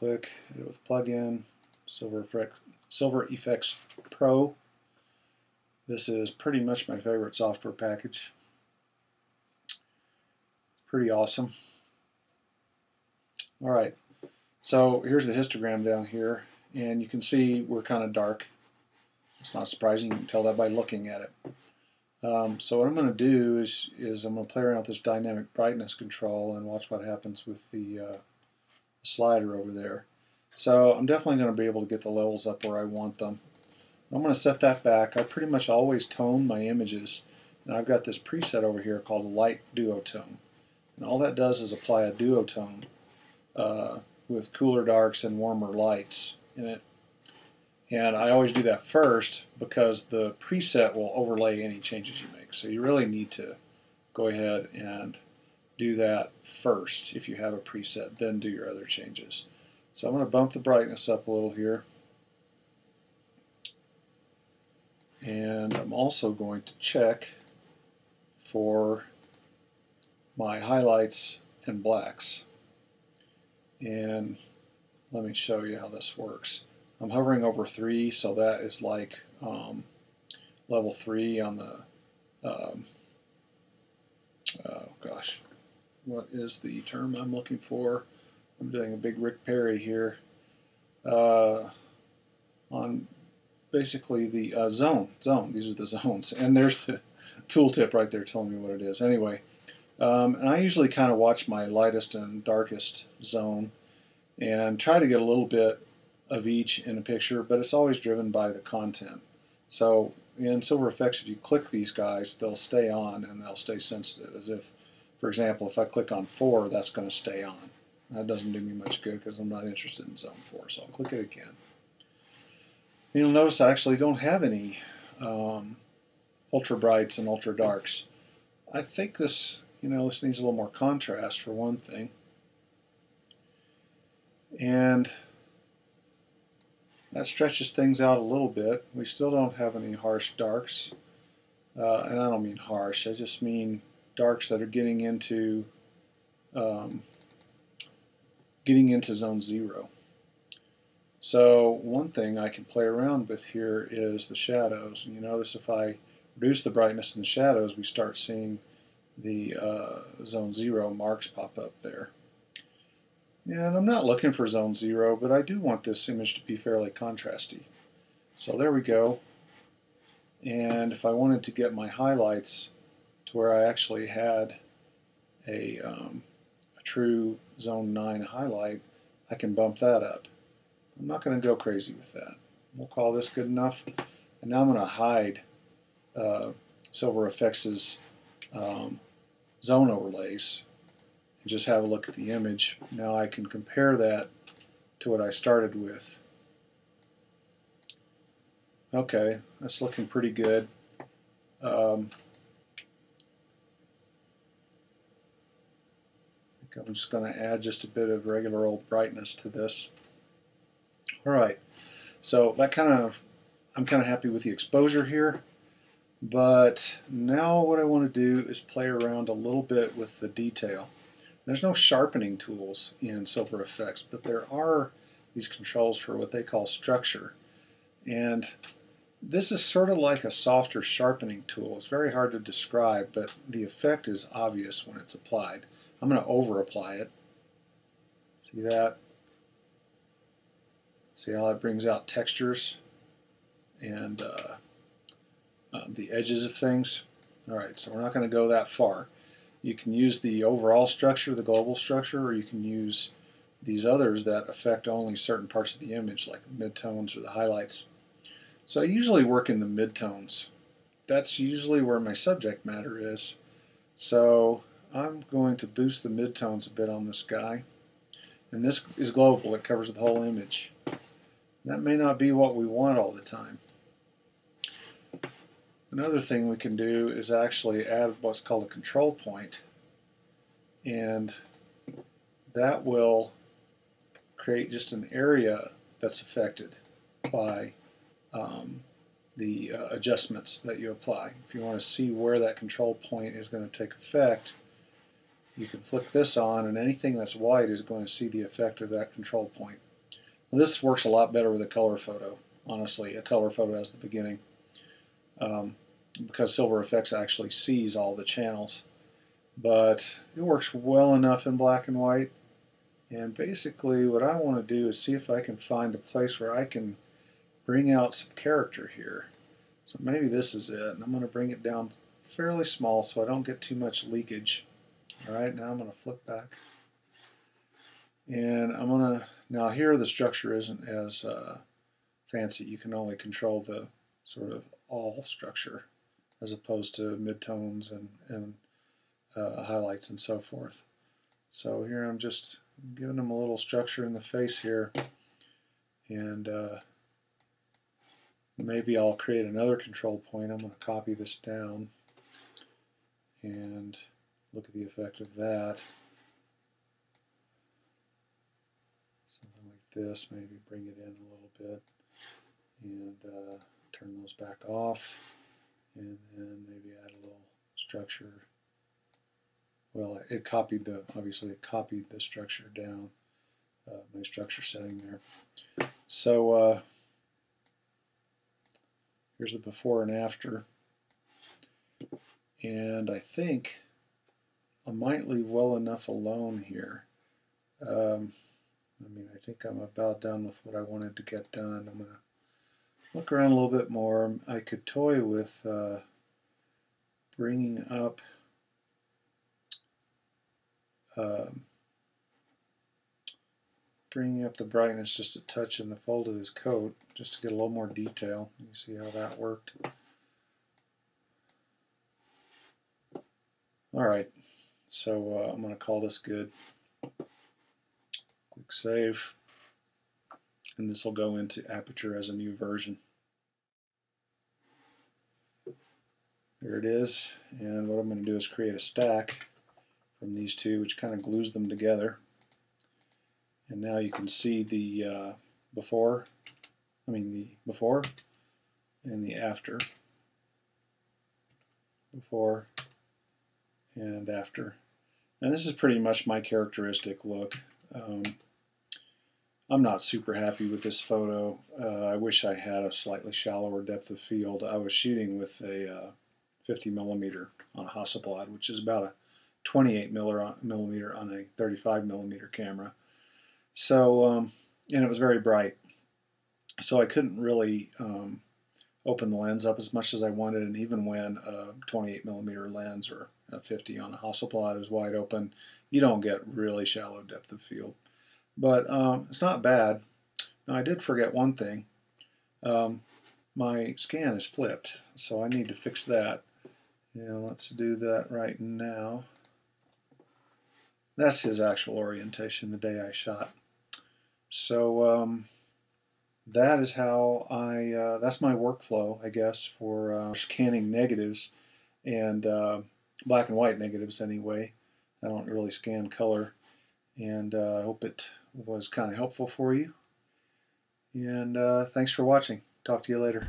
click, edit with plugin, Silver Efex Pro. This is pretty much my favorite software package. Pretty awesome. Alright, so here's the histogram down here, and you can see we're kind of dark. It's not surprising, you can tell that by looking at it. So what I'm going to do is I'm going to play around with this dynamic brightness control and watch what happens with the slider over there. So I'm definitely going to be able to get the levels up where I want them. I'm going to set that back. I pretty much always tone my images, and I've got this preset over here called Light Duotone. And all that does is apply a duotone with cooler darks and warmer lights in it. And I always do that first because the preset will overlay any changes you make. So you really need to go ahead and do that first if you have a preset, then do your other changes. So I'm going to bump the brightness up a little here. And I'm also going to check for my highlights and blacks. And let me show you how this works. I'm hovering over 3, so that is like level 3 on the, oh gosh, what is the term I'm looking for? I'm doing a big Rick Perry here. On basically the zone, these are the zones, and there's the tooltip right there telling me what it is. Anyway, and I usually kind of watch my lightest and darkest zone and try to get a little bit of each in a picture, but it's always driven by the content. So in Silver Efex, if you click these guys, they'll stay on and they'll stay sensitive. As if, for example, if I click on 4, that's going to stay on. That doesn't do me much good because I'm not interested in zone 4, so I'll click it again. And you'll notice I actually don't have any ultra brights and ultra darks. I think this, this needs a little more contrast for one thing. And that stretches things out a little bit. We still don't have any harsh darks. And I don't mean harsh, I just mean darks that are getting into zone 0. So one thing I can play around with here is the shadows. And you notice if I reduce the brightness in the shadows, we start seeing the zone 0 marks pop up there. And I'm not looking for zone 0, but I do want this image to be fairly contrasty. So there we go. And if I wanted to get my highlights to where I actually had a true zone 9 highlight, I can bump that up. I'm not going to go crazy with that. We'll call this good enough. And now I'm going to hide Silver Efex's zone overlays and just have a look at the image. Now I can compare that to what I started with. Okay, that's looking pretty good. I think I'm just going to add just a bit of regular old brightness to this. Alright, so that I'm kind of happy with the exposure here, but now what I want to do is play around a little bit with the detail. There's no sharpening tools in Silver Efex, but there are these controls for what they call structure. And this is sort of like a softer sharpening tool. It's very hard to describe, but the effect is obvious when it's applied. I'm going to over apply it. See that? See how that brings out textures and the edges of things? Alright, so we're not going to go that far. You can use the overall structure, the global structure, or you can use these others that affect only certain parts of the image, like the midtones or the highlights. So I usually work in the midtones. That's usually where my subject matter is. So I'm going to boost the midtones a bit on this guy. And this is global, it covers the whole image. That may not be what we want all the time. Another thing we can do is actually add what's called a control point, and that will create just an area that's affected by the adjustments that you apply. If you want to see where that control point is going to take effect, you can flick this on, and anything that's white is going to see the effect of that control point. This works a lot better with a color photo, honestly. A color photo as the beginning, because Silver Efex actually sees all the channels. But it works well enough in black and white. And basically what I want to do is see if I can find a place where I can bring out some character here. So maybe this is it. And I'm going to bring it down fairly small so I don't get too much leakage. Alright, now I'm going to flip back. And I'm going to, now here the structure isn't as fancy. You can only control the sort of all structure as opposed to midtones and highlights and so forth. So here I'm just giving them a little structure in the face here, and maybe I'll create another control point. I'm going to copy this down and look at the effect of that. Something like this, maybe bring it in a little bit and turn those back off, and then maybe add a little structure. Well, it copied the, obviously it copied the structure down, my structure setting there. So here's the before and after, and I think I might leave well enough alone here. I mean, I think I'm about done with what I wanted to get done. I'm going to look around a little bit more. I could toy with bringing up the brightness just a touch in the fold of his coat, just to get a little more detail. You see how that worked. Alright, so I'm going to call this good. Click Save, and this will go into Aperture as a new version. There it is, and what I'm going to do is create a stack from these two, which kind of glues them together. And now you can see the before and the after. Before and after. And this is pretty much my characteristic look. I'm not super happy with this photo. I wish I had a slightly shallower depth of field. I was shooting with a 50mm on a Hasselblad, which is about a 28mm on a 35mm camera. So, and it was very bright. So I couldn't really open the lens up as much as I wanted, and even when a 28mm lens or a 50 on a Hasselblad is wide open, you don't get really shallow depth of field. But it's not bad. Now I did forget one thing. My scan is flipped, so I need to fix that. And let's do that right now. That's his actual orientation the day I shot. So that is how that's my workflow, I guess, for scanning negatives and black and white negatives anyway. I don't really scan color, and I hope it was kind of helpful for you. And thanks for watching. Talk to you later.